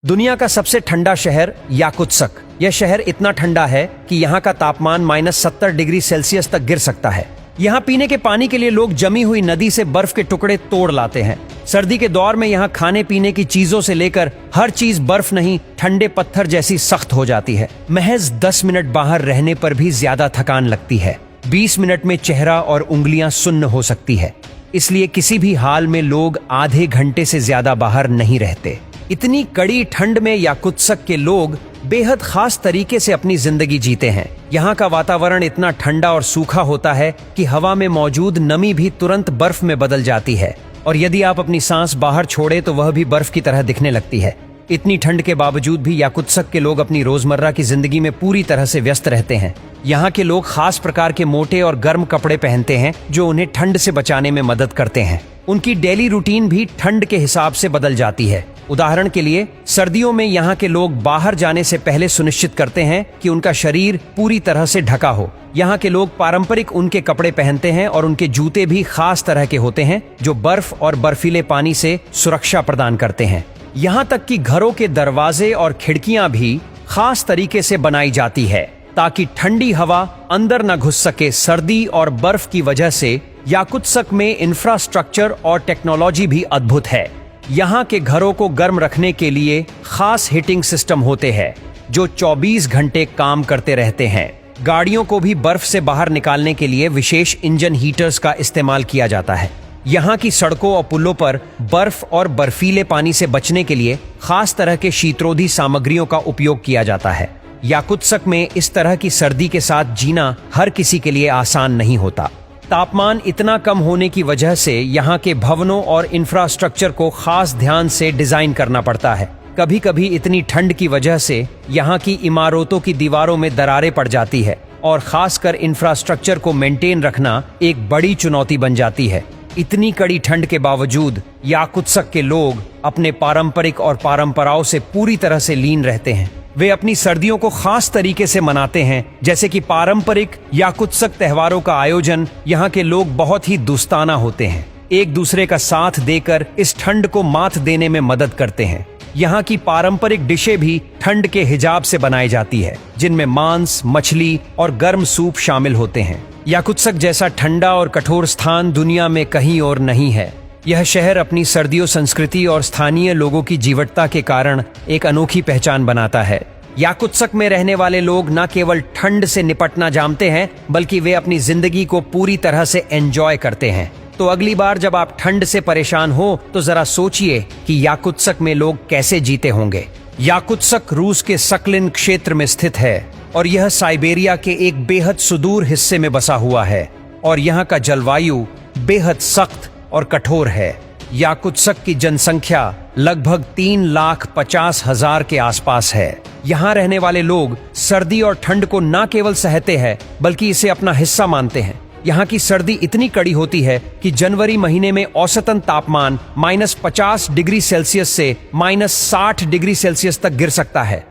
दुनिया का सबसे ठंडा शहर याकुत्स्क। यह शहर इतना ठंडा है कि यहाँ का तापमान -70 डिग्री सेल्सियस तक गिर सकता है। यहाँ पीने के पानी के लिए लोग जमी हुई नदी से बर्फ के टुकड़े तोड़ लाते हैं। सर्दी के दौर में यहाँ खाने पीने की चीजों से लेकर हर चीज बर्फ नहीं, ठंडे पत्थर जैसी सख्त हो जाती है। महज 10 मिनट बाहर रहने पर भी ज्यादा थकान लगती है। 20 मिनट में चेहरा और उंगलियां सुन्न हो सकती है। इसलिए किसी भी हाल में लोग आधे घंटे से ज्यादा बाहर नहीं रहते। इतनी कड़ी ठंड में याकुत्स्क के लोग बेहद खास तरीके से अपनी जिंदगी जीते हैं। यहाँ का वातावरण इतना ठंडा और सूखा होता है कि हवा में मौजूद नमी भी तुरंत बर्फ में बदल जाती है, और यदि आप अपनी सांस बाहर छोड़े तो वह भी बर्फ की तरह दिखने लगती है। इतनी ठंड के बावजूद भी याकुत्स्क के लोग अपनी रोजमर्रा की जिंदगी में पूरी तरह से व्यस्त रहते हैं। यहाँ के लोग खास प्रकार के मोटे और गर्म कपड़े पहनते हैं जो उन्हें ठंड से बचाने में मदद करते हैं। उनकी डेली रूटीन भी ठंड के हिसाब से बदल जाती है। उदाहरण के लिए, सर्दियों में यहाँ के लोग बाहर जाने से पहले सुनिश्चित करते हैं कि उनका शरीर पूरी तरह से ढका हो। यहाँ के लोग पारंपरिक ऊन के कपड़े पहनते हैं और उनके जूते भी खास तरह के होते हैं जो बर्फ और बर्फीले पानी से सुरक्षा प्रदान करते हैं। यहाँ तक कि घरों के दरवाजे और खिड़कियां भी खास तरीके से बनाई जाती है ताकि ठंडी हवा अंदर न घुस सके। सर्दी और बर्फ की वजह से याकुत्स्क में इंफ्रास्ट्रक्चर और टेक्नोलॉजी भी अद्भुत है। यहाँ के घरों को गर्म रखने के लिए खास हीटिंग सिस्टम होते हैं जो 24 घंटे काम करते रहते हैं। गाड़ियों को भी बर्फ से बाहर निकालने के लिए विशेष इंजन हीटर्स का इस्तेमाल किया जाता है। यहाँ की सड़कों और पुलों पर बर्फ और बर्फीले पानी से बचने के लिए खास तरह के शीतरोधी सामग्रियों का उपयोग किया जाता है। याकुत्स्क में इस तरह की सर्दी के साथ जीना हर किसी के लिए आसान नहीं होता। तापमान इतना कम होने की वजह से यहाँ के भवनों और इंफ्रास्ट्रक्चर को खास ध्यान से डिजाइन करना पड़ता है। कभी कभी इतनी ठंड की वजह से यहाँ की इमारतों की दीवारों में दरारें पड़ जाती है और खासकर इंफ्रास्ट्रक्चर को मेंटेन रखना एक बड़ी चुनौती बन जाती है। इतनी कड़ी ठंड के बावजूद याकुत्स्क के लोग अपने पारंपरिक और परंपराओं से पूरी तरह से लीन रहते हैं। वे अपनी सर्दियों को खास तरीके से मनाते हैं, जैसे कि पारंपरिक याकुत्स्क त्योहारों का आयोजन। यहाँ के लोग बहुत ही दोस्ताना होते हैं, एक दूसरे का साथ देकर इस ठंड को मात देने में मदद करते हैं। यहाँ की पारंपरिक डिशें भी ठंड के हिजाब से बनाई जाती है, जिनमें मांस, मछली और गर्म सूप शामिल होते हैं। याकुत्स्क जैसा ठंडा और कठोर स्थान दुनिया में कहीं और नहीं है। यह शहर अपनी सर्दियों, संस्कृति और स्थानीय लोगों की जीवटता के कारण एक अनोखी पहचान बनाता है। याकुत्स्क में रहने वाले लोग न केवल ठंड से निपटना जानते हैं, बल्कि वे अपनी जिंदगी को पूरी तरह से एंजॉय करते हैं। तो अगली बार जब आप ठंड से परेशान हो तो जरा सोचिए कि याकुत्स्क में लोग कैसे जीते होंगे। याकुत्स्क रूस के सकलिन क्षेत्र में स्थित है और यह साइबेरिया के एक बेहद सुदूर हिस्से में बसा हुआ है, और यहाँ का जलवायु बेहद सख्त और कठोर है। याकुत्स्क की जनसंख्या लगभग 3,50,000 के आसपास है। यहाँ रहने वाले लोग सर्दी और ठंड को न केवल सहते हैं बल्कि इसे अपना हिस्सा मानते हैं। यहाँ की सर्दी इतनी कड़ी होती है कि जनवरी महीने में औसतन तापमान -50 डिग्री सेल्सियस से -60 डिग्री सेल्सियस तक गिर सकता है।